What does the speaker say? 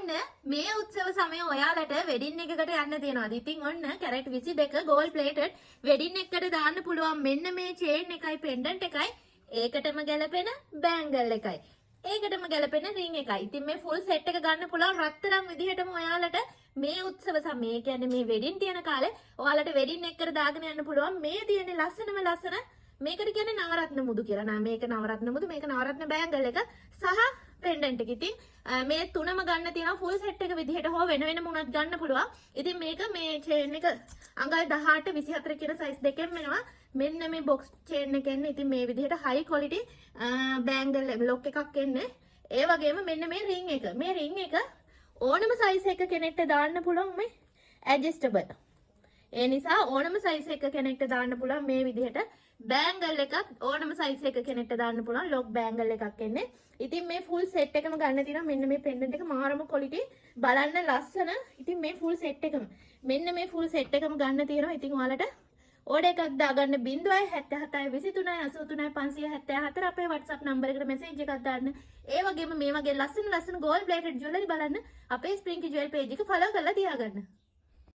ඔන්න මේ උත්සව සමය ඔයාලට වෙඩින් එකකට යන්න තියෙනවා. ඉතින් ඔන්න කැරට් 22 gold plated වෙඩින් එකකට දාන්න පුළුවන් මෙන්න මේ චේන් එකයි පෙන්ඩන්ට් එකයි ඒකටම ගැලපෙන බෑන්ගල් එකයි. ඒකටම ගැලපෙන රින් එකයි. ඉතින් මේ ෆුල් සෙට් එක ගන්න පුළුවන් රත්තරන් විදිහටම ඔයාලට මේ උත්සව සමයේ කියන්නේ මේ වෙඩින් තියෙන කාලේ ඔයාලට වෙඩින් එකකට දාගෙන යන්න පුළුවන්. මේ තියෙන ලස්සනම ලස්සන මේකට කියන්නේ නවරත්න මුදු කියලා. නා මේක නවරත්න මුදු, මේක නවරත්න බෑන්ගල් එක සහ පෙන්ඩන්ට් එක. ඉතින් මේ තුනම ගන්න තියෙනවා ෆුල් සෙට් එක විදිහට හෝ වෙන වෙනම උනත් ගන්න පුළුවන්. ඉතින් මේක මේ චේන් එක අඟල් 18 24 කියන සයිස් දෙකෙන් වෙනවා. මෙන්න මේ බොක්ස් චේන් එක එන්නේ. ඉතින් මේ විදිහට හයි ක්වොලිටි බෑන්ගල් ලොක් එකක් එන්නේ. ඒ වගේම මෙන්න මේ රින් එක. මේ රින් එක ඕනම සයිස් එක කෙනෙක්ට දාන්න පුළුවන් මේ ඇඩ්ජස්ටබල්. ඒ නිසා ඕනම සයිස් එක කෙනෙක්ට දාන්න පුළුවන් මේ විදිහට බෑන්ගල් එකක් ඕනම සයිස් එක කෙනෙක්ට දාන්න පුළුවන් ලොක් බෑන්ගල් එකක් එන්නේ. ඉතින් මේ ෆුල් සෙට් එකම ගන්න තියෙනවා. මෙන්න මේ පෙන්ඩන්ට් එක මාරම ක්වොලිටි බලන්න ලස්සන. ඉතින් මේ ෆුල් සෙට් එකම මෙන්න මේ ෆුල් සෙට් එකම ගන්න තියෙනවා. ඉතින් ඔයාලට ඕඩර් එකක් දාගන්න 077 23 83 574 අපේ WhatsApp නම්බර එකට මෙසේජ් එකක් දාන්න. ඒ වගේම මේ වගේ ලස්සන ලස්සන gold plated jewelry බලන්න අපේ ස්ප්‍රින්කි ජුවල් page එක follow කරලා තියාගන්න.